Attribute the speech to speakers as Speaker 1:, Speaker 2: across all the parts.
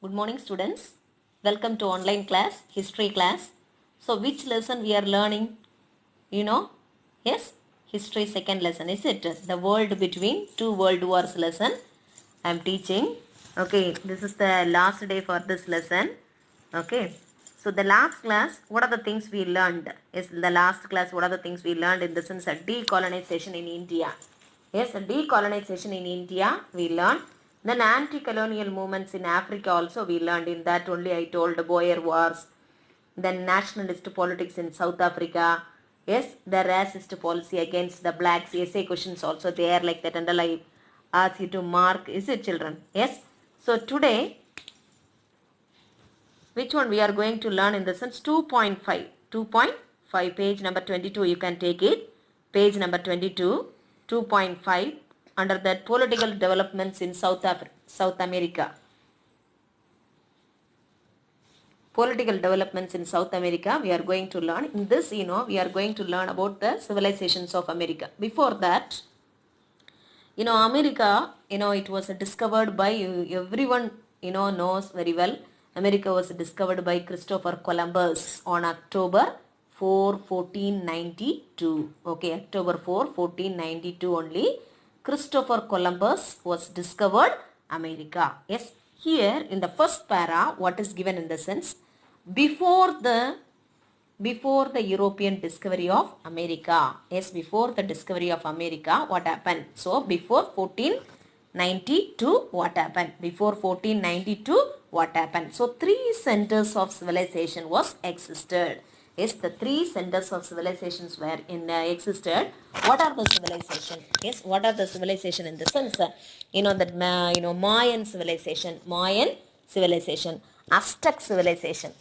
Speaker 1: Good morning students. Welcome to online class, history class. So which lesson we are learning? You know? Yes? History second lesson, is it? The world between two world wars lesson I am teaching. Okay, this is the last day for this lesson. Okay. So the last class, what are the things we learned? Is the last class, what are the things we learned in the sense of decolonization in India? Yes, decolonization in India we learned. Then anti-colonial movements in Africa also we learned. In that only I told Boer wars. Then nationalist politics in South Africa. Yes, the racist policy against the blacks. Essay questions also there like that. And I ask you to mark. Is it children? Yes. So today, which one we are going to learn in the sense 2.5. 2.5 page number 22 you can take it. Page number 22. 2.5 under that political developments in South America. Political developments in South America we are going to learn. In this, we are going to learn about the civilizations of America. Before that, America, it was discovered by everyone, knows very well. America was discovered by Christopher Columbus on October 4, 1492. Okay, October 4, 1492 only. Christopher Columbus was discovered America. Yes, here in the first para, what is given in the sense, before the European discovery of America. Yes, before the discovery of America, what happened? So, before 1492, what happened? Before 1492, what happened? So, three centers of civilization was existed. Yes, the three centers of civilizations were existed. What are the civilization? Yes, what are the civilization in the sense? Mayan civilization, Aztec civilization,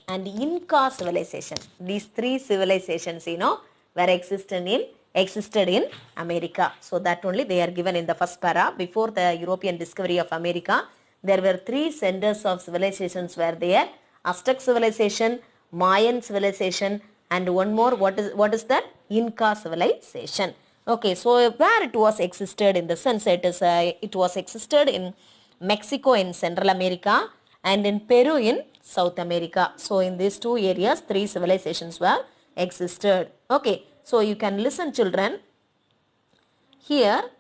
Speaker 1: and Inca civilization. These three civilizations, were existed in America. So that only they are given in the first para. Before the European discovery of America, there were three centers of civilizations were there. Aztec civilization, Mayan civilization, and one more, what is that? Inca civilization. Okay, so where it was existed in the sense, it was existed in Mexico in Central America and in Peru in South America. So in these two areas, three civilizations were existed. Okay, so you can listen children. Here,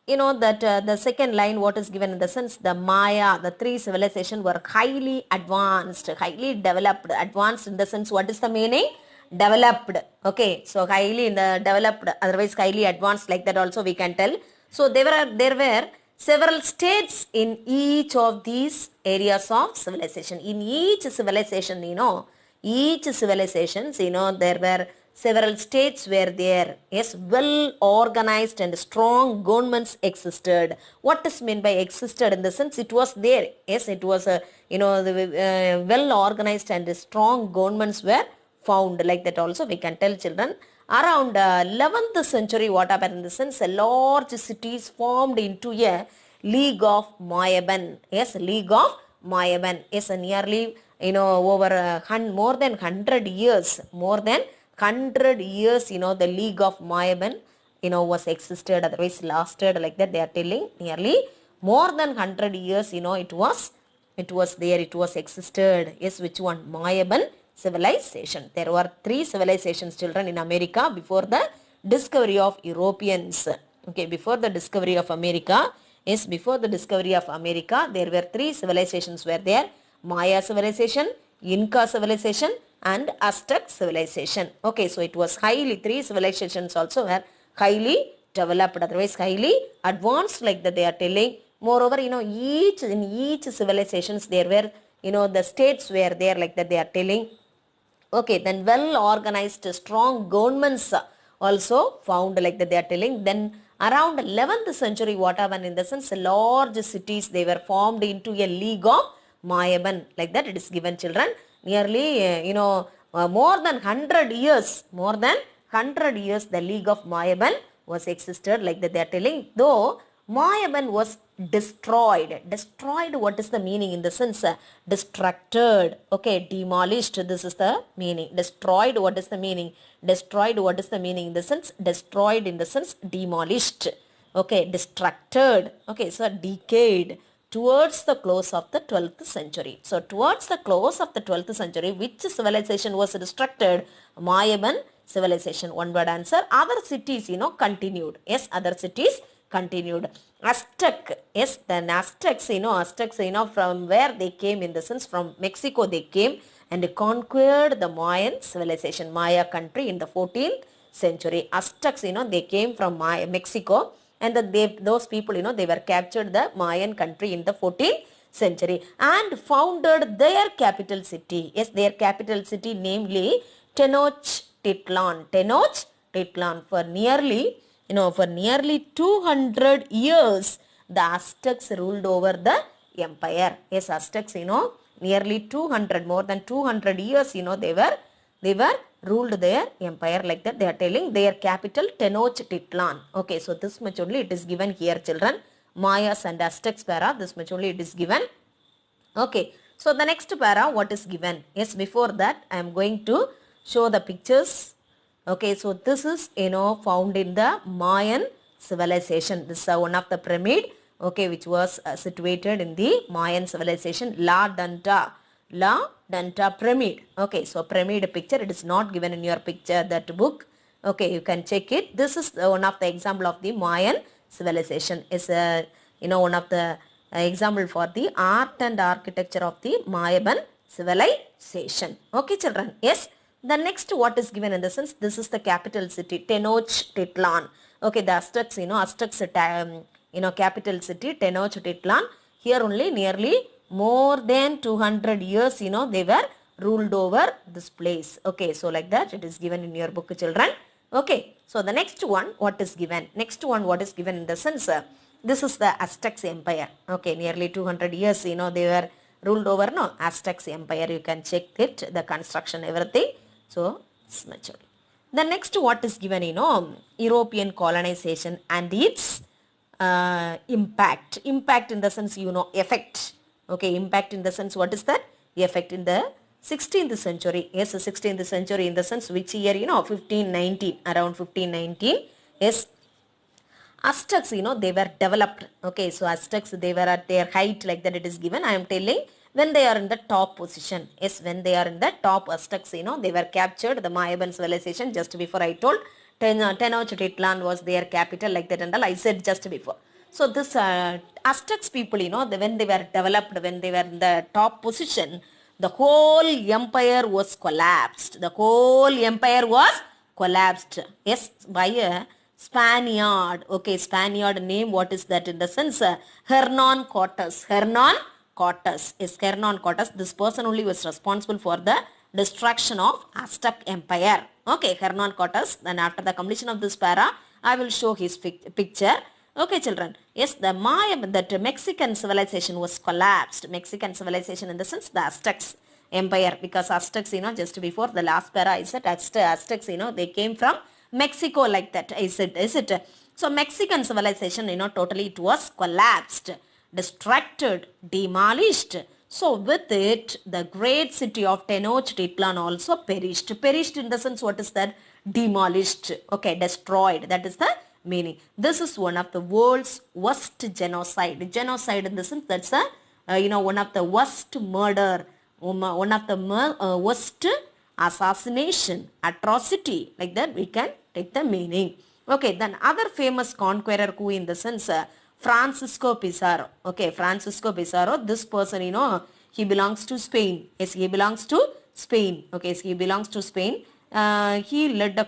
Speaker 1: that the second line, what is given in the sense, the Maya, the three civilizations were highly advanced, highly developed. Advanced in the sense, what is the meaning? Developed. Okay, so highly developed, otherwise highly advanced, like that also we can tell. So there were several states in each of these areas of civilization. In each civilization, there were several states were there. Yes, well organized and strong governments existed. What is meant by existed in the sense it was there? Yes, it was well organized and strong governments were found, like that also we can tell children. Around 11th century, what happened in the sense, large cities formed into a League of Moaban. Yes, League of Moaban. Yes, nearly, over more than 100 years, the League of Moaban, was existed, otherwise lasted, like that they are telling. Nearly more than 100 years, it was there, it was existed. Yes, which one? Moaban civilization. There were three civilizations, children, in America before the discovery of Europeans. Okay, before the discovery of America, yes, before the discovery of America, there were three civilizations were there. Maya civilization, Inca civilization, and Aztec civilization. Okay, so it was three civilizations also were highly developed, otherwise highly advanced, like that they are telling. Moreover, in each civilizations there were, the states were there, like that they are telling. Okay, then well organized, strong governments also found, like that they are telling. Then around 11th century, what happened in the sense, large cities, they were formed into a League of Moaban, like that it is given, children. Nearly, more than 100 years, the League of Moaban was existed, like that they are telling. Though Moaban was destroyed. Destroyed, what is the meaning in the sense? Distracted. Okay, demolished, this is the meaning. Destroyed, what is the meaning? Destroyed, what is the meaning in the sense? Destroyed in the sense demolished. Okay, distracted. Okay, so decayed. towards the close of the 12th century. So towards the close of the 12th century, which civilization was destructed? Mayaban civilization. One word answer. Other cities, continued. Yes, other cities continued. Aztec. Yes, then Aztecs, from where they came, in the sense from Mexico they came and conquered the Mayan civilization, Maya country in the 14th century. Aztecs, they came from Mexico, and those people, they were captured the Mayan country in the 14th century and founded their capital city. Yes, their capital city, namely Tenochtitlan. Tenochtitlan. For nearly 200 years, the Aztecs ruled over the empire. Yes, Aztecs, nearly 200, more than 200 years, they were ruled their empire like that. They are telling their capital Tenochtitlan. Okay, so this much only it is given here, children. Mayas and Aztecs para, this much only it is given. Okay, so the next para, what is given? Yes, before that, I am going to show the pictures. Okay, so this is, found in the Mayan civilization. This is one of the pyramid, okay, which was situated in the Mayan civilization, La Danta pyramid. Okay, so pyramid picture, it is not given in your picture, that book. Okay, you can check it. This is one of the example of the Mayan civilization. Is one of the example for the art and architecture of the Mayan civilization. Okay, children. Yes. The next, what is given in the sense, this is the capital city, Tenochtitlan. Okay, the Aztecs, capital city, Tenochtitlan. Here only nearly more than 200 years, they were ruled over this place. Okay, so like that, it is given in your book, children. Okay, so the next one, what is given? Next one, what is given in the sense, this is the Aztecs empire. Okay, nearly 200 years, they were ruled over, Aztecs empire. You can check it, the construction, everything. So, it's mature. The next, what is given, European colonization and its impact. Impact in the sense, effect. Okay, impact in the sense, what is that? Effect in the 16th century. Yes, the 16th century in the sense, which year, 1519, around 1519. Yes, Aztecs, they were developed. Okay, so Aztecs, they were at their height, like that it is given. I am telling, when they are in the top position. Yes, when they are in the top, Aztecs, they were captured, the Mayan civilization, just before I told. Tenochtitlan was their capital, like that and all, I said just before. So this Aztecs people, when they were developed, when they were in the top position, the whole empire was collapsed. The whole empire was collapsed. Yes, by a Spaniard. Okay, Spaniard name, what is that in the sense? Hernan Cortes. Hernan Cortes. Is Hernan Cortes. This person only was responsible for the destruction of Aztec empire. Okay, Hernan Cortes. Then after the completion of this para, I will show his picture. Okay, children. Yes, that Mexican civilization was collapsed. Mexican civilization in the sense, the Aztecs empire. Because Aztecs, just before the last para, I said Aztecs, they came from Mexico, like that. I said, is it? So Mexican civilization, totally it was collapsed, distracted, demolished. So with it, the great city of Tenochtitlan also perished. Perished in the sense, what is that? Demolished. Okay, destroyed. That is the meaning. This is one of the world's worst genocide. Genocide in the sense, that's one of the worst murder, one of the worst assassination, atrocity. Like that, we can take the meaning. Okay, then other famous conqueror who in the sense, Francisco Pizarro. Okay, Francisco Pizarro, this person, he belongs to Spain. Yes, he belongs to Spain. Okay, so he belongs to Spain. He led the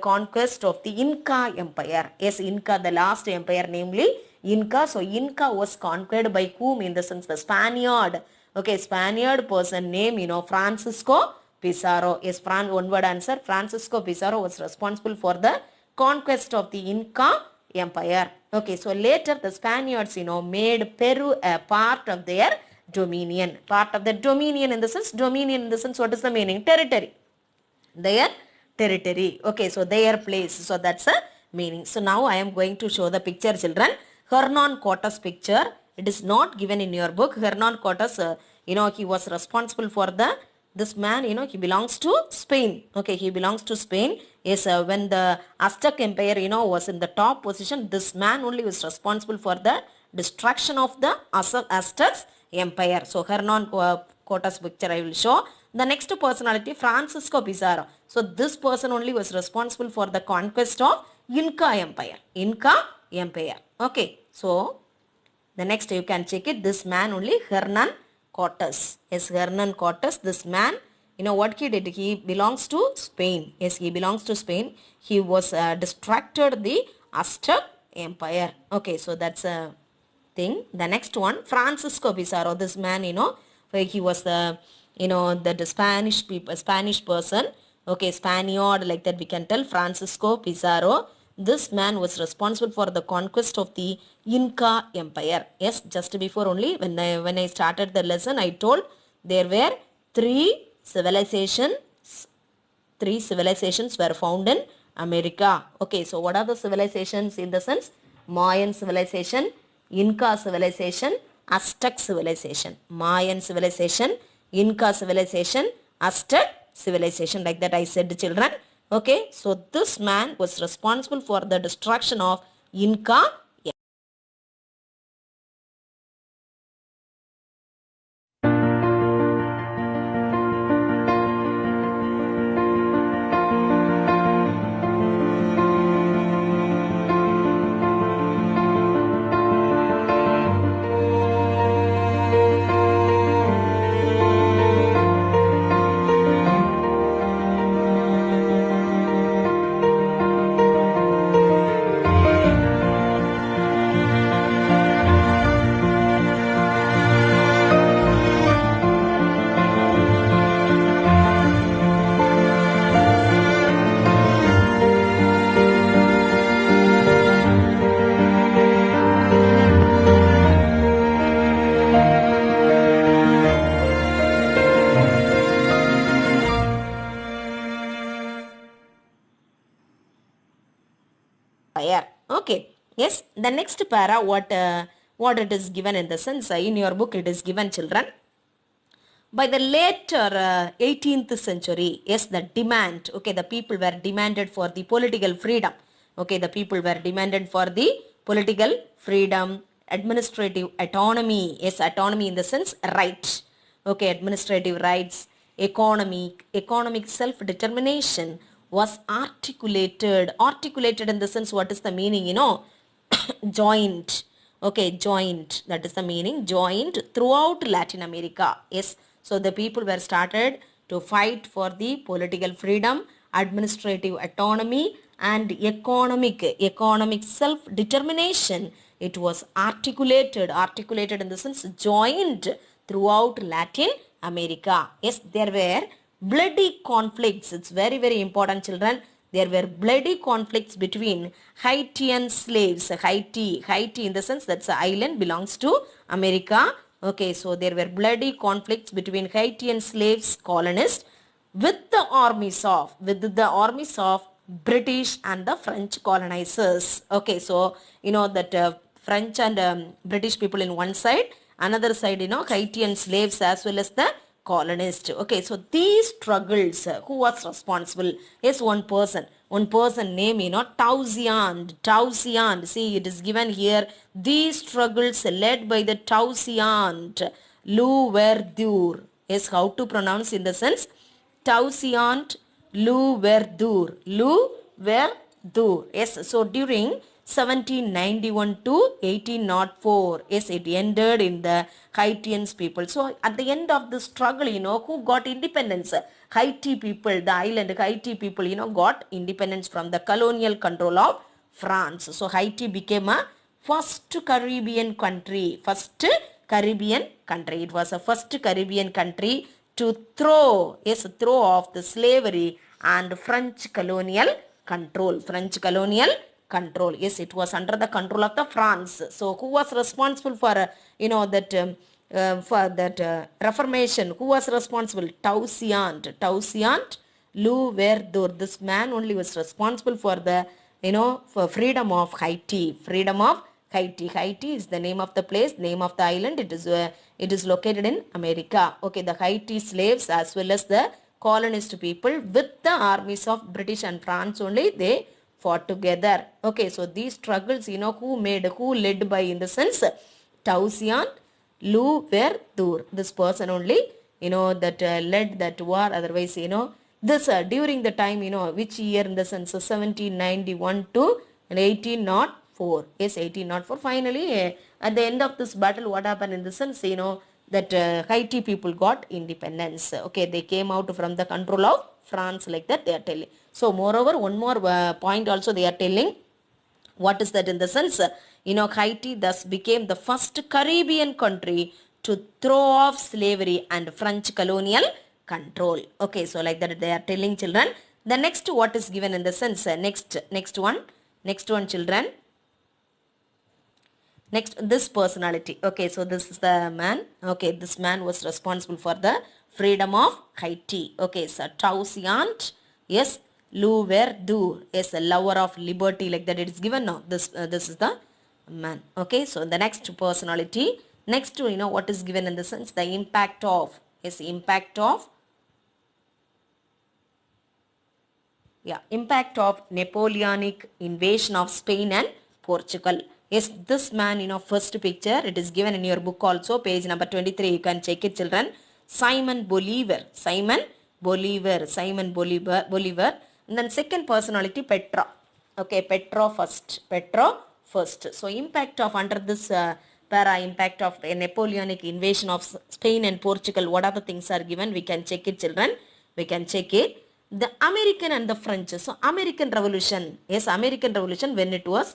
Speaker 1: conquest of the Inca Empire. Yes, Inca, the last empire, namely Inca. So Inca was conquered by whom? In the sense, the Spaniard. Okay, Spaniard person name, Francisco Pizarro. Yes, one word answer. Francisco Pizarro was responsible for the conquest of the Inca Empire. Okay, so later the Spaniards, made Peru a part of their dominion. Part of the dominion in the sense, what is the meaning? Territory. Their territory. Okay, so their place. So that's a meaning. So now I am going to show the picture, children. Hernan Cortes picture. It is not given in your book. Hernan Cortes, he was responsible for this man, he belongs to Spain. Okay, he belongs to Spain. Yes, when the Aztec Empire, was in the top position, this man only was responsible for the destruction of the Aztecs empire. So Hernan Cortes picture I will show. The next personality, Francisco Pizarro. So this person only was responsible for the conquest of Inca Empire. Inca Empire. Okay. So the next you can check it. This man only, Hernan Cortes. Yes, Hernan Cortes. This man, you know what he did? He belongs to Spain. Yes, he belongs to Spain. He was distracted the Aztec Empire. Okay, so that's a thing. The next one, Francisco Pizarro. This man, you know, he was the, you know, the Spanish people, Spanish person. Okay, Spaniard, like that we can tell. Francisco Pizarro. This man was responsible for the conquest of the Inca Empire. Yes, just before only when I started the lesson, I told there were three civilizations were found in America. Okay, so what are the civilizations in the sense? Mayan civilization, Inca civilization, Aztec civilization. Mayan civilization, Inca civilization, Aztec civilization, like that I said, children. Okay, so this man was responsible for the destruction of Inca Empire. Okay. Yes. The next para, what it is given in the sense, in your book it is given, children. By the later 18th century, yes, the demand, okay, the people were demanded for the political freedom. Okay, the people were demanded for the political freedom, administrative autonomy, yes, autonomy in the sense right. Okay, administrative rights, economic self-determination was articulated in the sense, what is the meaning, you know, joined. Okay, joined, that is the meaning, joined throughout Latin America. Yes, so the people were started to fight for the political freedom, administrative autonomy and economic self-determination. It was articulated in the sense joined throughout Latin America. Yes, there were bloody conflicts. It's very, very important, children. There were bloody conflicts between Haitian slaves. Haiti in the sense that's an island belongs to America. Okay, so there were bloody conflicts between Haitian slaves, colonists, with the armies of British and the French colonizers. Okay, so you know that French and British people in one side, another side, you know, Haitian slaves as well as the colonist. Okay, so these struggles, who was responsible? Yes, one person name, you know, Tauziand. See, it is given here. These struggles led by the Tauziand Louverture. Yes, how to pronounce in the sense? Tauziand Louverture. Yes, so during 1791 to 1804. Yes, it ended in the Haitian people. So at the end of the struggle, you know, who got independence? Haiti people, the island Haiti people, you know, got independence from the colonial control of France. So Haiti became a first Caribbean country. It was a first Caribbean country to throw off the slavery and French colonial control. Yes, it was under the control of the France. So who was responsible for reformation? Who was responsible? Tauziand Louverture. This man only was responsible for the for freedom of Haiti. Haiti is the name of the place, name of the island. It is located in America. Okay, the Haiti slaves as well as the colonist people with the armies of British and France only, they fought together. Okay, so these struggles, who led by, in the sense, Tausian Louverture. This person only, that led that war. Otherwise, this during the time, which year, in the sense, 1791 to 1804. Yes, 1804. Finally, at the end of this battle, what happened, in the sense, that Haiti people got independence. Okay, they came out from the control of France, like that they are telling. So, moreover, one more point also they are telling. What is that, in the sense? Haiti thus became the first Caribbean country to throw off slavery and French colonial control. Okay, so like that they are telling children. The next, what is given in the sense? Next one, children. Next, this personality. Okay, so this is the man. Okay, this man was responsible for the freedom of Haiti. Okay, so Tausiant, yes, Louverture, yes, a lover of liberty, like that it is given now. This is the man. Okay, so the next personality. Next, what is given in the sense? The impact of, yes, impact of Napoleonic invasion of Spain and Portugal. Yes, this man, first picture, it is given in your book also, page number 23. You can check it, children. Simon Bolivar. And then second personality, Petra. Okay, Petra first. So impact of, under this impact of a Napoleonic invasion of Spain and Portugal, what are the things are given? We can check it, children. We can check it. The American and the French. So American Revolution. Yes, American Revolution, when it was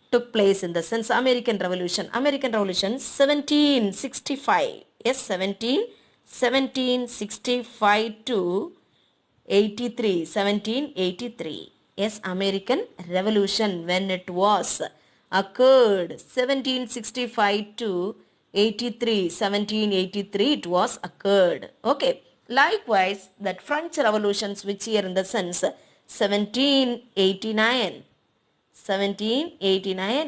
Speaker 1: took place, in the sense, American Revolution 1765. Yes, 1765 to 1783. Yes, American Revolution, when it was occurred, 1765 to 1783, it was occurred. Okay. Likewise, that French Revolutions, which year, in the sense, 1789,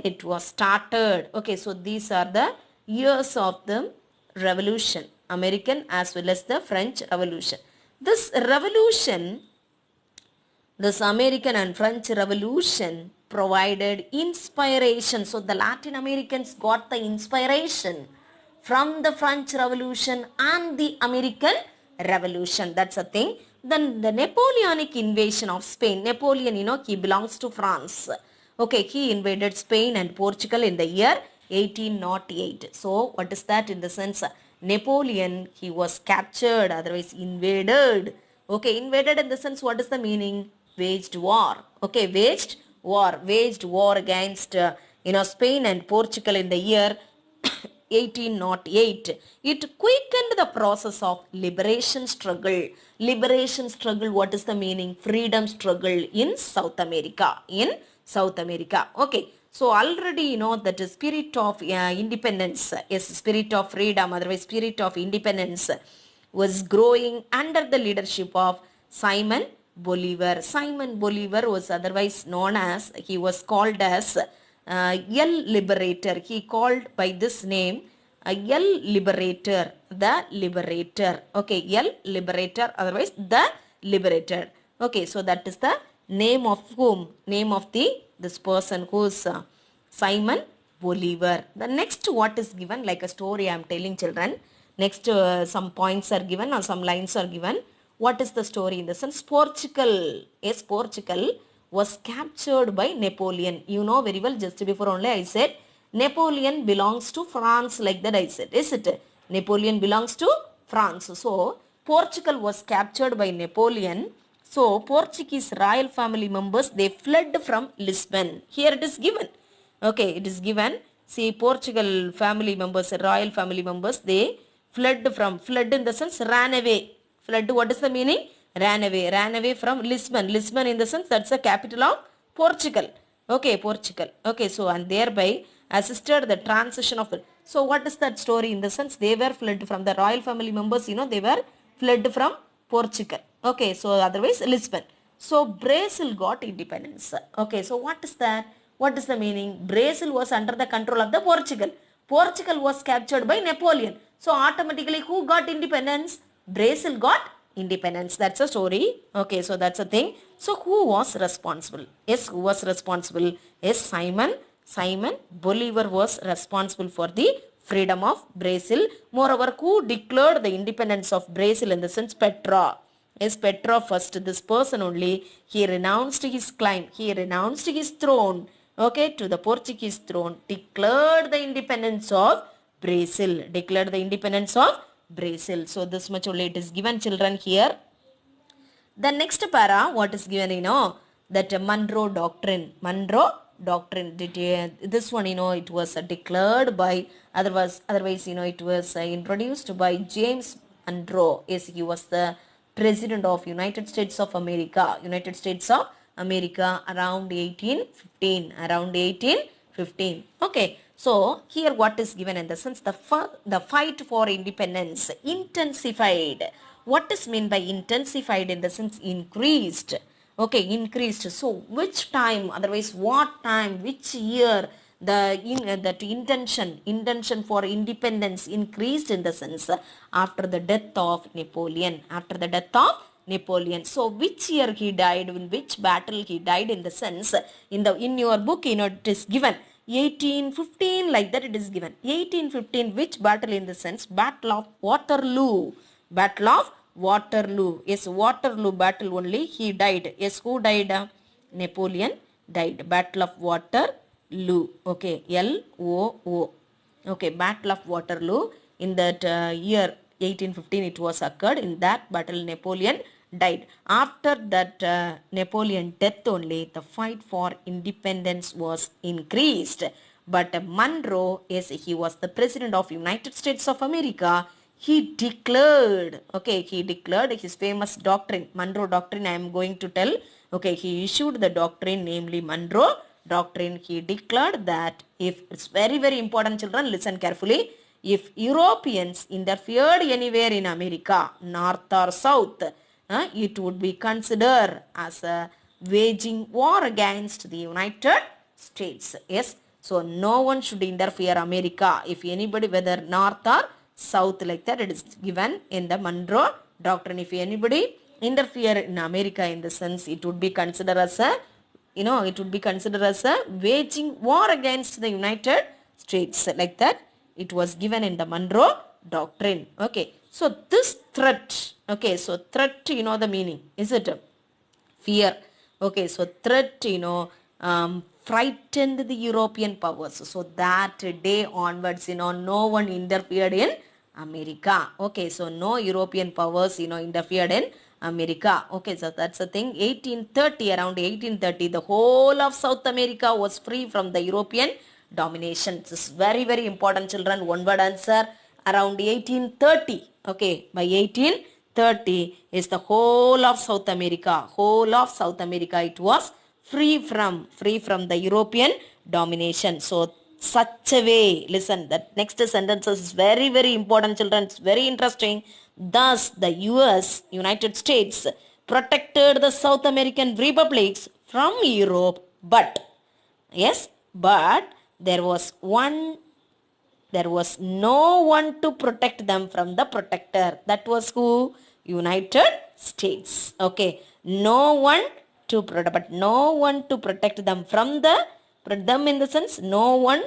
Speaker 1: it was started. Okay, so these are the years of the revolution, American as well as the French Revolution. This revolution, this American and French Revolution, provided inspiration. So the Latin Americans got the inspiration from the French Revolution and the American Revolution. That's a thing. Then the Napoleonic invasion of Spain. Napoleon, he belongs to France. Okay, he invaded Spain and Portugal in the year 1808. So what is that, in the sense? Napoleon, he was captured, otherwise invaded. Okay, invaded in the sense, what is the meaning? Waged war. Okay, waged war against Spain and Portugal in the year 1808. It quickened the process of liberation struggle. Liberation struggle, what is the meaning? Freedom struggle in South America. Okay. So already, that the spirit of independence, yes, spirit of freedom, otherwise spirit of independence, was growing under the leadership of Simon Bolivar. Simon Bolivar was otherwise known as, he was called as El Liberator. He called by this name El Liberator, the Liberator. Okay, El Liberator, otherwise the Liberator. Okay, so that is the name of whom? Name of this person who is Simon Bolivar. The next, what is given, like a story I am telling children. Next, some points are given or some lines are given. What is the story in the sense? Portugal. Yes, Portugal was captured by Napoleon. You know very well, just before only I said Napoleon belongs to France, like that I said. Is it? Napoleon belongs to France. So, Portugal was captured by Napoleon. So, Portuguese royal family members, they fled from Lisbon. Here it is given. Okay, it is given. See, Portugal family members, royal family members, they fled in the sense, ran away. Fled, what is the meaning? Ran away from Lisbon. Lisbon in the sense, that's the capital of Portugal. Okay, Portugal. Okay, so, and thereby assisted the transition of it. So, what is that story in the sense? They were fled from the royal family members, they were fled from Portugal. Okay, so otherwise Lisbon. So, Brazil got independence. Okay, so what is that? What is the meaning? Brazil was under the control of the Portugal. Portugal was captured by Napoleon. So, automatically who got independence? Brazil got independence. That's a story. Okay, so that's a thing. So who was responsible? Yes, who was responsible? Yes, Simon Bolivar was responsible for the freedom of Brazil. Moreover, who declared the independence of Brazil in the sense? Petra. Yes, Petra first. This person only, he renounced his claim. He renounced his throne. Okay, to the Portuguese throne. Declared the independence of Brazil. Declared the independence of Brazil. So this much only it is given, children, here. The next para, what is given, that Monroe Doctrine. Monroe Doctrine. This one, it was declared by, otherwise, it was introduced by James Monroe. Yes, he was the President of United States of America. United States of America around 1815. Around 1815. Okay. So here what is given in the sense? The fight for independence intensified. What is meant by intensified in the sense? Increased. Okay, increased. So which time, otherwise what time, which year that intention for independence increased in the sense? After the death of Napoleon. After the death of Napoleon. So which year he died, in which battle he died in the sense? In your book, it is given 1815, like that it is given. 1815, which battle in the sense? Battle of Waterloo. Battle of Waterloo. Yes, Waterloo battle only he died. Yes, who died? Napoleon died. Battle of Waterloo. Okay, L-O-O. Okay, Battle of Waterloo. In that year 1815 it was occurred. In that battle Napoleon died. After that Napoleon death only, the fight for independence was increased. But Monroe, yes, he was the President of United States of America. He declared his famous doctrine, Monroe Doctrine. I am going to tell. Okay, he issued the doctrine, namely Monroe Doctrine. He declared that if, it's very, very important, children, listen carefully. If Europeans interfered anywhere in America, north or south, it would be considered as a waging war against the United States. Yes, so no one should interfere America. If anybody, whether north or south, like that, it is given in the Monroe Doctrine. If anybody interfere in America, in the sense, it would be considered as a, waging war against the United States, like that. It was given in the Monroe Doctrine. Okay, so this threat, threat, the meaning, is it? Fear. Okay, so threat, frightened the European powers. So that day onwards, no one interfered in America. Okay, so no European powers, interfered in America. Okay, so that's the thing. 1830, around 1830, the whole of South America was free from the European domination. This is very, very important, children. One word answer. Around 1830. Okay, by 1830 is the whole of South America. Whole of South America, it was free from the European domination. So such a way, listen, that next sentence is very, very important, children. It's very interesting. Thus the United States protected the South American republics from Europe, but there was no one to protect them from the protector. That was who? United States. Okay, no one to protect, but no one to protect them from them, in the sense, no one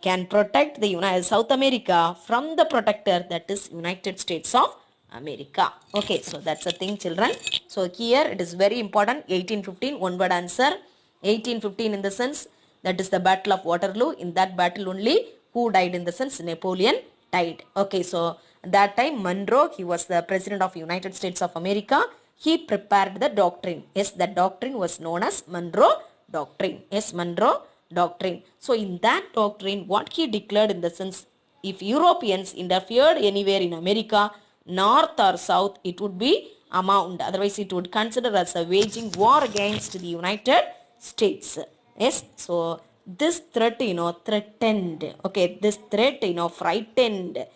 Speaker 1: can protect the South America from the protector, that is United States of America. Okay, so that's the thing, children. So here it is very important. 1815, one word answer. 1815, in the sense, that is the Battle of Waterloo. In that battle only, who died, in the sense? Napoleon died. Okay, so that time Monroe, he was the President of United States of America. He prepared the doctrine. Yes, that doctrine was known as Monroe Doctrine. Yes, Monroe Doctrine. So in that doctrine, what he declared, in the sense, if Europeans interfered anywhere in America, north or south, it would be amount. Otherwise, it would consider as a waging war against the United States. Yes, so this threat, threatened. Okay, this threat, frightened.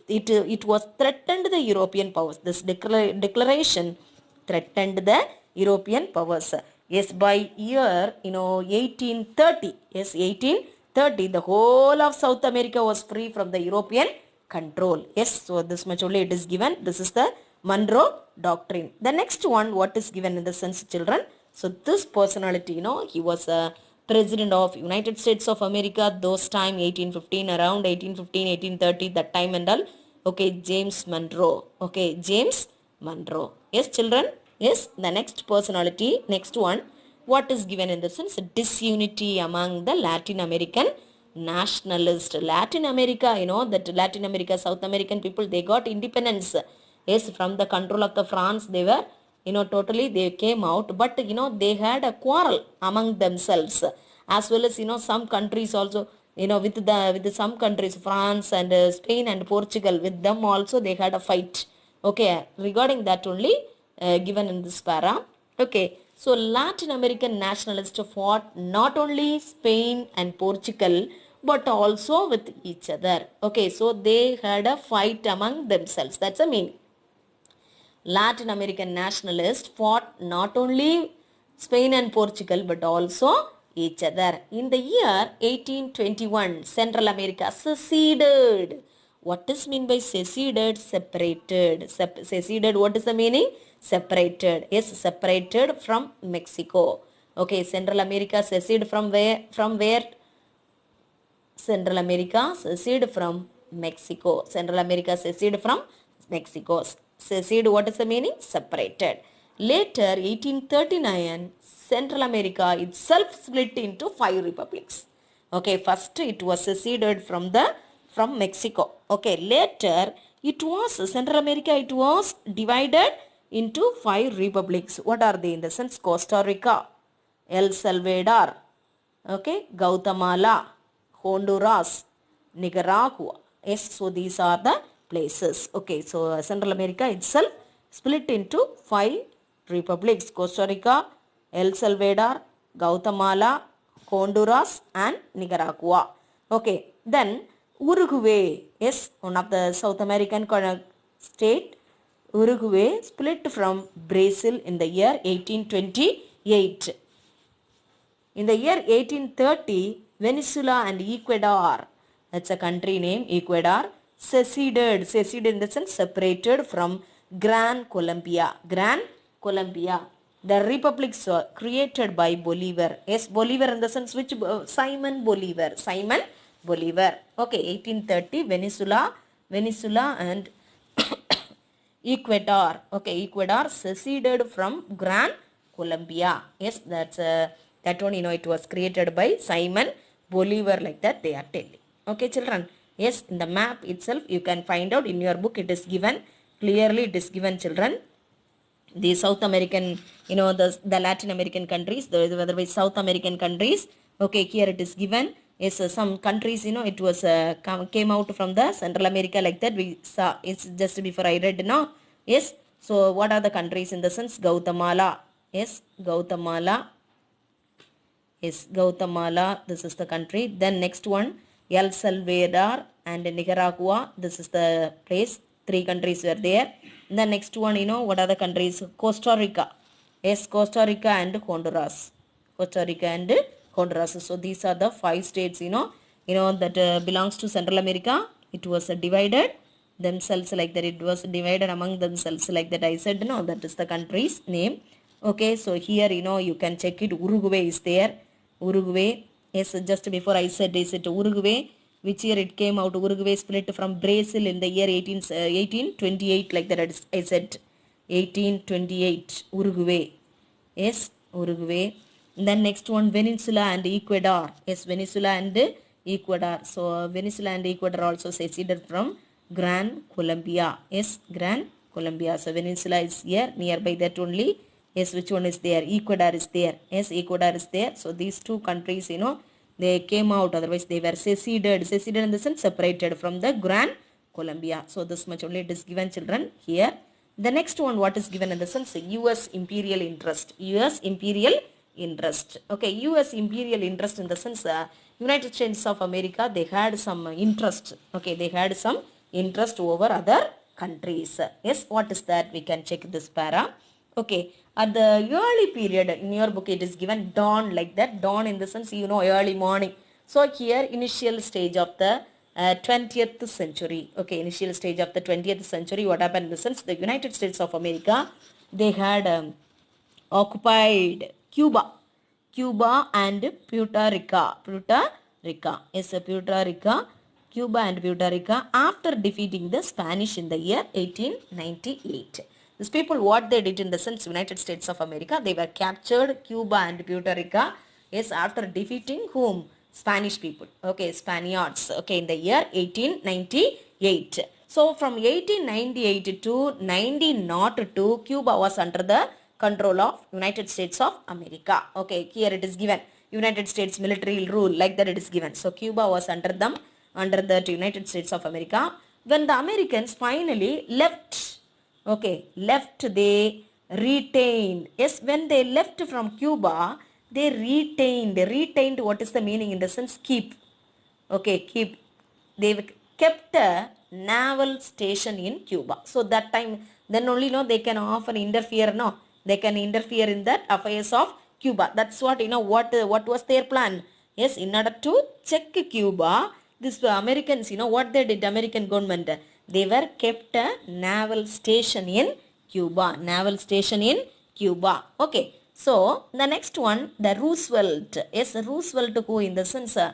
Speaker 1: It was threatened the European powers. This declaration threatened the European powers. Yes, by year, 1830. Yes, 1830, the whole of South America was free from the European control. Yes, so this much only it is given. This is the Monroe Doctrine. The next one, what is given in the sense, children? So this personality, he was a president of United States of America, those time 1815, around 1815, 1830, that time and all. Okay, James Monroe. Okay, James Monroe. Yes, children? Yes, the next personality, next one, what is given in the sense? Disunity among the Latin American nationalist. Latin America, that Latin America, South American people, they got independence. Yes, from the control of the France, they were, totally they came out, but, they had a quarrel among themselves, as well as, some countries also, with some countries, France and Spain and Portugal, with them also they had a fight. Okay, regarding that only given in this para. Okay, so Latin American nationalists fought not only Spain and Portugal, but also with each other. Okay, so they had a fight among themselves. That's the meaning. Latin American nationalists fought not only Spain and Portugal, but also each other. In the year 1821, Central America seceded. What is mean by seceded? Separated. Seceded, what is the meaning? Separated. Yes, separated from Mexico. Okay, Central America seceded from where? From where? Central America seceded from Mexico. Central America seceded from Mexico. Seceded, what is the meaning? Separated. Later, 1839, Central America itself split into 5 republics. Okay, first it was seceded from Mexico. Okay, later it was Central America, it was divided into 5 republics. What are they in the sense? Costa Rica, El Salvador, okay, Guatemala, Honduras, Nicaragua. Yes, so these are the places. Okay, so Central America itself split into 5 republics: Costa Rica, El Salvador, Guatemala, Honduras and Nicaragua. Okay, then Uruguay, yes, one of the South American state. Uruguay split from Brazil in the year 1828. In the year 1830, Venezuela and Ecuador, that's a country name, Ecuador, seceded. Seceded in the sense separated from Gran Colombia. Gran Colombia. The republics were created by Bolivar. Yes, Bolivar in the sense which? Simon Bolivar. Simon Bolivar. Okay, 1830, Venezuela and Ecuador. Okay, Ecuador seceded from Gran Colombia. Yes, that's that one, it was created by Simon Bolivar, like that they are telling. Okay, children. Yes, in the map itself you can find out, in your book it is given, clearly it is given, children. The South American, the Latin American countries, the otherwise South American countries. Okay, here it is given. Yes, some countries, it was came out from the Central America, like that we saw. It's just before I read now. Yes, so what are the countries in the sense? Guatemala. Yes, Guatemala. Yes, Guatemala, this is the country. Then next one, El Salvador and Nicaragua, this is the place. 3 countries were there. The next one, what are the countries? Costa Rica. Yes, Costa Rica and Honduras. Costa Rica and Honduras. So these are the 5 states, that belongs to Central America. It was divided themselves, like that. It was divided among themselves, like that. I said, that is the country's name. Okay, so here, you can check it. Uruguay is there. Uruguay. Yes, just before I said, is it Uruguay? Which year it came out? Uruguay split from Brazil in the year 1828, like that I said. 1828, Uruguay. Yes, Uruguay. Then next one, Venezuela and Ecuador. Yes, Venezuela and Ecuador. So Venezuela and Ecuador also seceded from Gran Colombia. Yes, Gran Colombia. So Venezuela is here, nearby that only. Yes, which one is there? Ecuador is there. Yes, Ecuador is there. So these 2 countries, they came out, otherwise they were seceded. Seceded in the sense separated from the Gran Colombia. So this much only it is given, children, here. The next one, what is given in the sense? US imperial interest. US imperial interest. Okay, US imperial interest in the sense, United States of America, they had some interest. Okay, they had some interest over other countries. Yes, what is that? We can check this para. Okay, at the early period, in your book it is given dawn, like that. Dawn in the sense, early morning. So here, initial stage of the 20th century. Okay, initial stage of the 20th century, what happened in the sense, the United States of America, they had occupied Cuba and Puerto Rico. Puerto Rico. Yes, Puerto Rico. Cuba and Puerto Rico after defeating the Spanish in the year 1898. These people, what they did in the sense, United States of America, they were captured Cuba and Puerto Rico. Yes, after defeating whom? Spanish people. Okay, Spaniards. Okay, in the year 1898. So from 1898 to 1902, Cuba was under the control of United States of America. Okay, here it is given. United States military rule, like that it is given. So Cuba was under them, under the United States of America. When the Americans finally left, okay, they retained. Yes, when they left from Cuba, they retained. What is the meaning? In the sense, keep. Okay, keep. They kept a naval station in Cuba. So that time, then only they can often interfere. They can interfere in the affairs of Cuba. That's what what was their plan? Yes, in order to check Cuba, these Americans, what they did, American government, they were kept a naval station in Cuba. Naval station in Cuba. Okay. So the next one, the Roosevelt. Yes, Roosevelt, who in the sense, that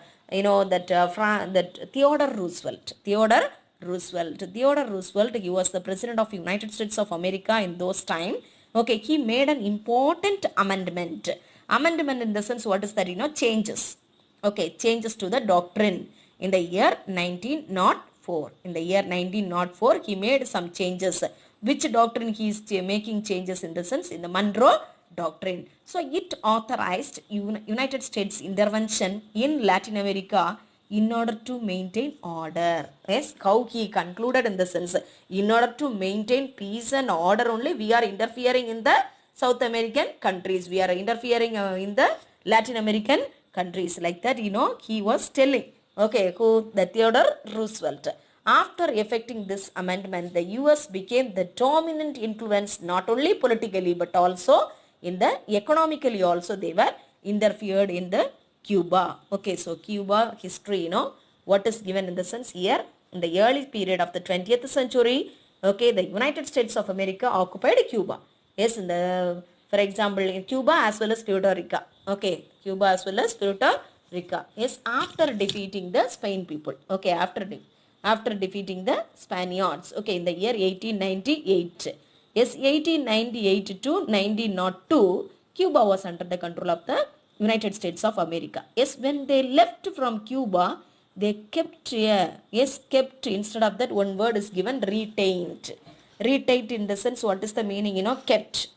Speaker 1: Theodore Roosevelt. Theodore Roosevelt, he was the president of United States of America in those time. Okay, he made an important amendment. Amendment in the sense, what is that? Changes. Okay, changes to the doctrine in the year 1904. In the year 1904, he made some changes. Which doctrine he is making changes in the sense? In the Monroe Doctrine. So it authorized United States intervention in Latin America in order to maintain order. Yes, how he concluded in the sense, in order to maintain peace and order only, we are interfering in the South American countries. We are interfering in the Latin American countries. Like that, he was telling. Okay, who? The Theodore Roosevelt. After effecting this amendment, the US became the dominant influence not only politically but also in the economically also. They were interfered in the Cuba. Okay, so Cuba history, what is given in the sense here, in the early period of the 20th century, okay, the United States of America occupied Cuba. Yes, in the, for example, in Cuba as well as Puerto Rico. Okay, Cuba as well as Puerto Rico. Yes, after defeating the Spain people. Okay, after defeating the Spaniards. Okay, in the year 1898. Yes, 1898 to 1902, Cuba was under the control of the United States of America. Yes, when they left from Cuba, they kept, kept, instead of that one word is given, retained. Retained in the sense, what is the meaning, kept.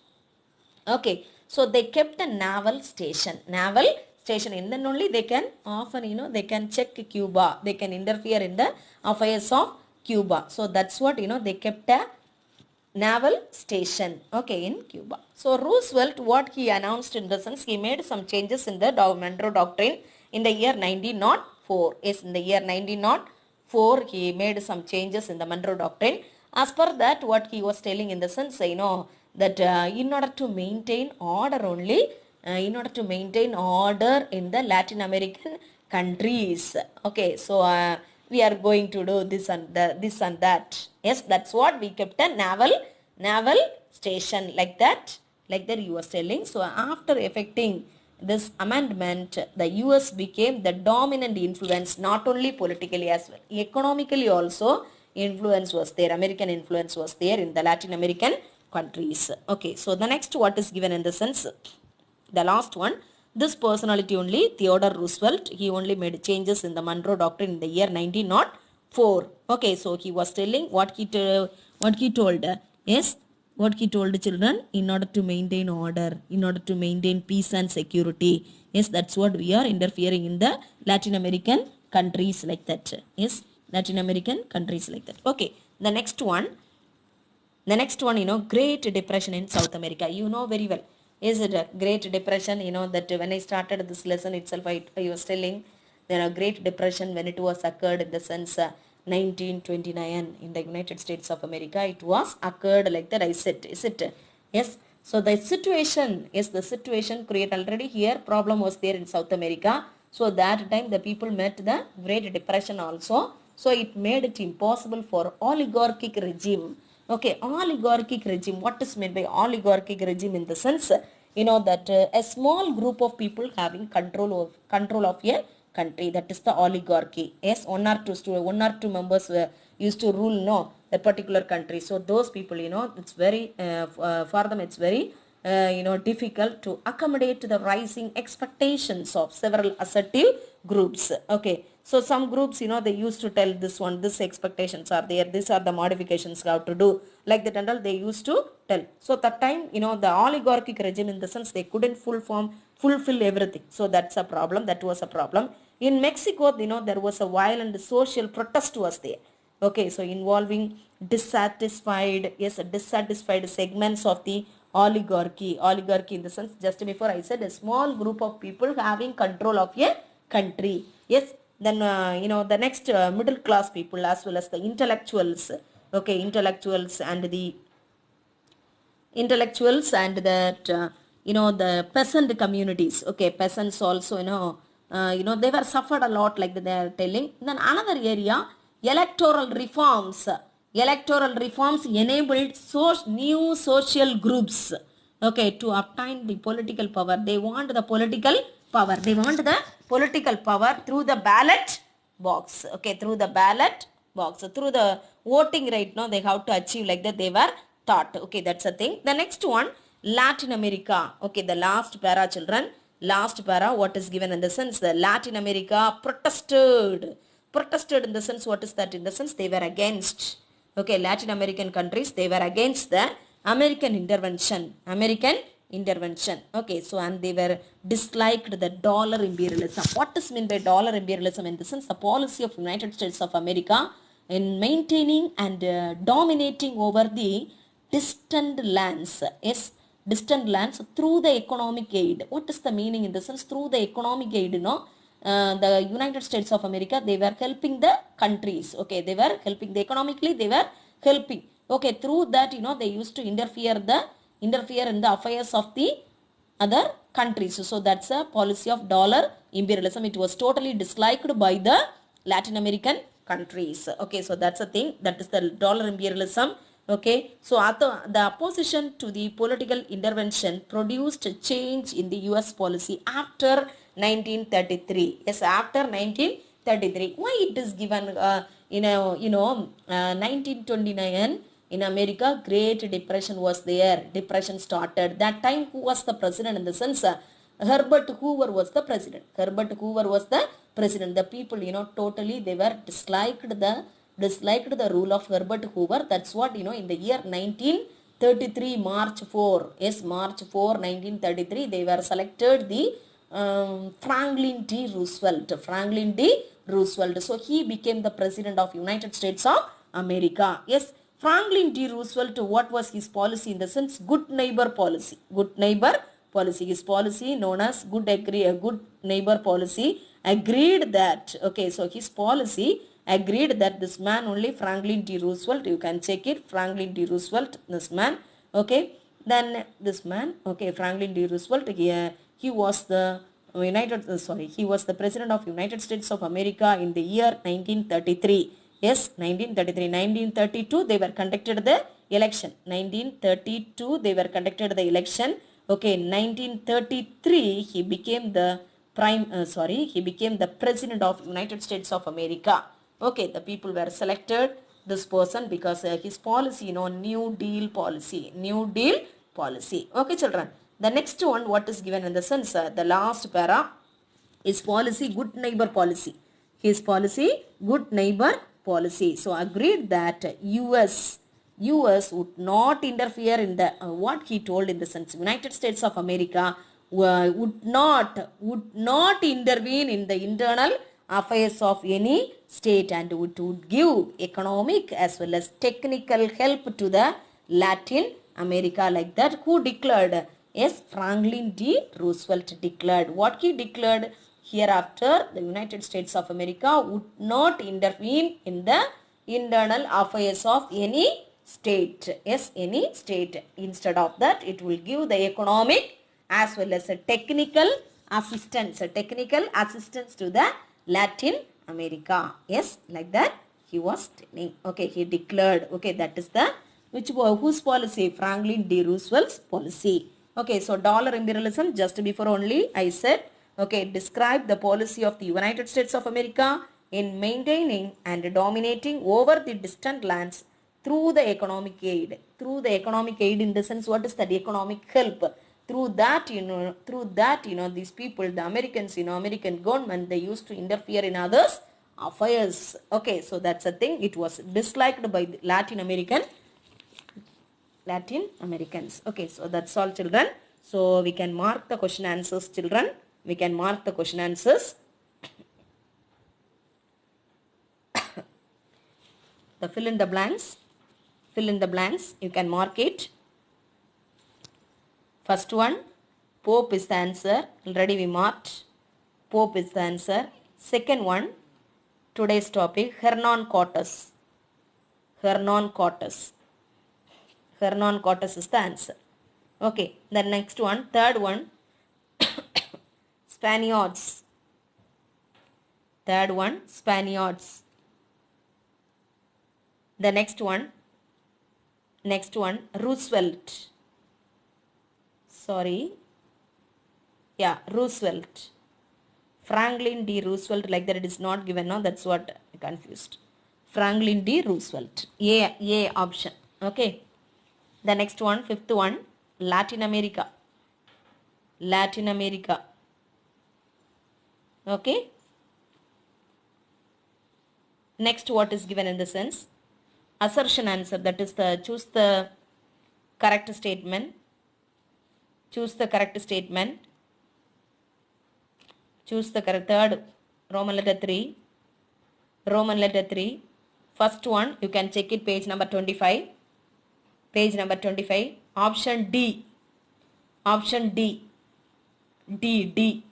Speaker 1: Okay, so they kept a naval station. Naval station, and then only they can often, they can check Cuba. They can interfere in the affairs of Cuba. So that's what, they kept a naval station, okay, in Cuba. So Roosevelt, what he announced in the sense, he made some changes in the Monroe Doctrine in the year 1904. Yes, in the year 1904, he made some changes in the Monroe Doctrine. As per that, what he was telling in the sense, that in order to maintain order only, in order to maintain order in the Latin American countries. Okay, so we are going to do this and that. Yes, that's what we kept a naval station, like that he was telling. So after effecting this amendment, the US became the dominant influence, not only politically as well, economically also influence was there. American influence was there in the Latin American countries. Okay, so the next, what is given in the sense, the last one, this personality only, Theodore Roosevelt, he only made changes in the Monroe Doctrine in the year 1904. Okay, so he was telling what he told. Yes, what he told the children, in order to maintain order, in order to maintain peace and security. Yes, that's what we are interfering in the Latin American countries, like that. Yes, Latin American countries, like that. Okay, the next one, Great Depression in South America. You know very well. Is it a Great Depression? That when I started this lesson itself, I was telling there are Great Depression when it was occurred in the sense 1929 in the United States of America. It was occurred like that, I said. Is it? Yes. So the situation created already here. Problem was there in South America. So that time the people met the Great Depression also. So it made it impossible for oligarchic regime. Okay, oligarchic regime. What is meant by oligarchic regime? In the sense, that a small group of people having control of a country. That is the oligarchy. Yes, one or two members were used to rule a particular country. So those people, it's very for them it's very difficult to accommodate the rising expectations of several assertive groups. Okay, so some groups, they used to tell this expectations are there, these are the modifications you have to do, like that and all they used to tell. So that time, the oligarchic regime, in the sense they couldn't fulfill everything. So that's a problem. That was a problem. In Mexico, there was a violent social protest was there. Okay, so involving dissatisfied segments of the oligarchy in the sense, just before I said, a small group of people having control of a country. Yes, then the next middle class people as well as the intellectuals. Okay, intellectuals and that the peasant communities. Okay, peasants also, they were suffered a lot, like they are telling. Then another area, electoral reforms enabled new social groups, okay, to obtain the political power. They want the political power through the ballot box. Okay, through the ballot box, through the voting right now they have to achieve, like that they were taught. Okay, that's a thing. The next one, Latin America. Okay, the last para, children. Last para, what is given in the sense, the Latin America protested in the sense, what is that? In the sense, they were against, okay, Latin American countries, they were against the American intervention. Okay, so and they were disliked the dollar imperialism. What is meant by dollar imperialism? In the sense, the policy of United States of America in maintaining and dominating over the distant lands. Yes, distant lands through the economic aid. What is the meaning? In the sense, through the economic aid, the United States of America, they were helping the countries. Okay, they were helping economically, they were helping. Okay, through that, they used to interfere in the affairs of the other countries. So that's a policy of dollar imperialism. It was totally disliked by the Latin American countries. Okay, so that's a thing. That is the dollar imperialism. Okay, so the opposition to the political intervention produced a change in the US policy after 1933. Yes, after 1933. Why it is given 1929 in America, Great Depression was there. Depression started. That time, who was the president? In the sense, Herbert Hoover was the president. The people, totally they were disliked the rule of Herbert Hoover. That's what, in the year 1933, March 4, 1933, they were selected the Franklin D. Roosevelt. So he became the president of United States of America. Yes, Franklin D. Roosevelt, what was his policy? In the sense, good neighbor policy. His policy known as good neighbor policy agreed that, okay, so his policy agreed that this man only, Franklin D. Roosevelt, you can check it, Franklin D. Roosevelt, this man, okay, then this man, okay, Franklin D. Roosevelt, he was the president of United States of America in the year 1933. Yes, 1933. 1932, they were conducted the election. 1932, they were conducted the election. Okay, 1933, he became the president of United States of America. Okay, the people were selected this person because his policy, New Deal policy. Okay, children. The next one, what is given in the sense, the last para is policy, good neighbor policy. His policy, good neighbor policy. So agreed that US would not interfere in the what he told in the sense, United States of America would not intervene in the internal affairs of any state and would give economic as well as technical help to the Latin America, like that. Who declared? Yes, Franklin D. Roosevelt declared. What he declared? Hereafter, the United States of America would not intervene in the internal affairs of any state. Yes, any state. Instead of that, it will give the economic as well as a technical assistance to the Latin America. Yes, like that. He was telling. Okay, he declared. Okay, that is the whose policy? Franklin D. Roosevelt's policy. Okay, so dollar imperialism, just before only I said, okay, describe the policy of the United States of America in maintaining and dominating over the distant lands through the economic aid. Through the economic aid, in the sense, what is that? Economic help. Through that, these people, the Americans, American government, they used to interfere in others' affairs. Okay, so that's a thing. It was disliked by the Latin Americans. Okay, so that's all, children. So we can mark the question answers, children. We can mark the question answers. The fill in the blanks. Fill in the blanks. You can mark it. First one, Pope is the answer. Already we marked. Pope is the answer. Second one, today's topic, Hernan Cortes. Hernan Cortes. Hernan Cortes is the answer. Okay, the next one, third one, Spaniards. Third one, Spaniards. The next one, Roosevelt. Sorry. Yeah, Roosevelt. Franklin D. Roosevelt, like that it is not given now. That's what I confused. Franklin D. Roosevelt. A option. Okay. The next one, fifth one, Latin America. Latin America. Okay. Next, what is given in the sense? Assertion answer. That is the choose the correct statement. Choose the correct statement. Choose the correct third, Roman letter 3. Roman letter 3. First one, you can check it, page number 25. Page number 25. Option D. Option D. D.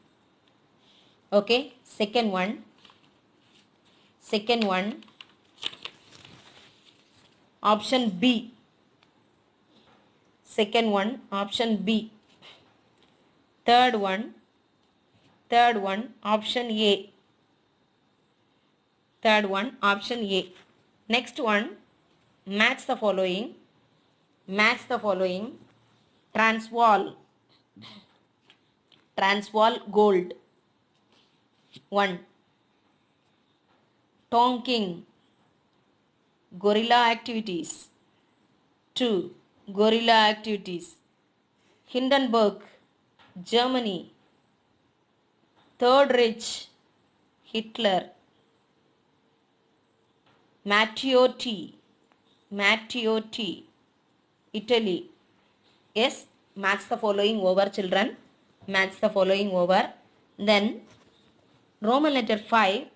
Speaker 1: Okay. Second one. Option B. Second one, option B. Third one, option A. Third one, option A. Next one, match the following. Match the following. Transvaal gold. 1. Tonking, guerrilla activities. 2. Guerrilla activities. Hindenburg, Germany. Third Reich, Hitler. Matteotti, Italy. Yes, match the following over, children. Match the following over. Then, Roman letter 5,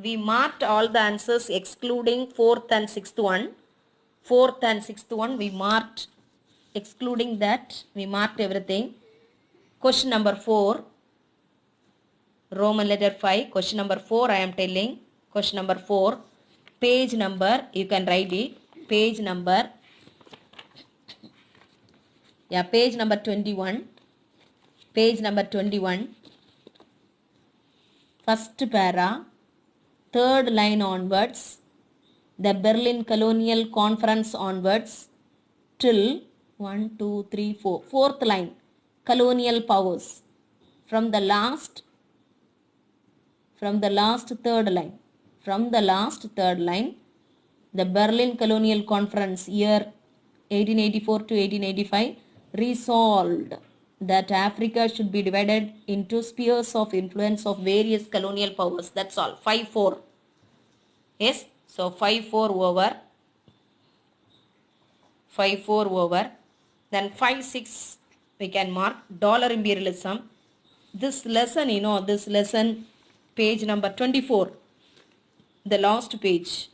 Speaker 1: we marked all the answers excluding 4th and 6th one. 4th and 6th one we marked. Excluding that, we marked everything. Question number 4, Roman letter 5, question number 4 I am telling. Question number 4, page number, you can write it. Page number, page number 21. Page number 21. First para, third line onwards, the Berlin Colonial Conference onwards, till 1, 2, 3, 4. Fourth line, colonial powers. From the last third line. From the last third line, the Berlin Colonial Conference, year 1884 to 1885, resolved that Africa should be divided into spheres of influence of various colonial powers. That's all. 5-4. Yes. So 5-4 over. 5-4 over. Then 5-6 we can mark. Dollar imperialism. This lesson, this lesson, page number 24. The last page.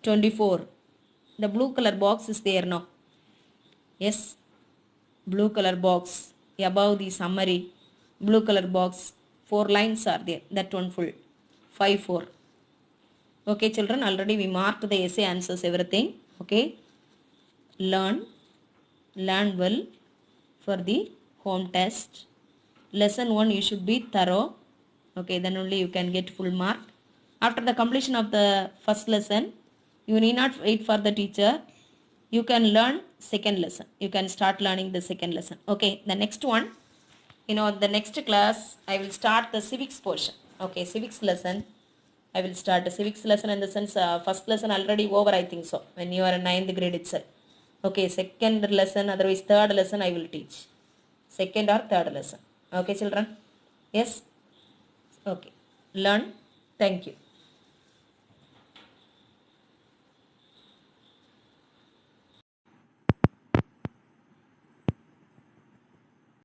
Speaker 1: 24. The blue color box is there now. Yes. Blue color box. Above the summary. Blue color box. 4 lines are there. That one full. 5-4. Okay, children. Already we marked the essay answers, everything. Okay. Learn well for the home test. Lesson 1 you should be thorough. Okay, then only you can get full mark. After the completion of the first lesson, you need not wait for the teacher. You can learn second lesson. You can start learning the second lesson. Okay, the next one, the next class I will start the civics portion. Okay, civics lesson. I will start the civics lesson in the sense first lesson already over, I think so, when you are in 9th grade itself. Okay, second lesson, otherwise third lesson I will teach. Second or third lesson. Okay, children? Yes? Okay. Learn. Thank you.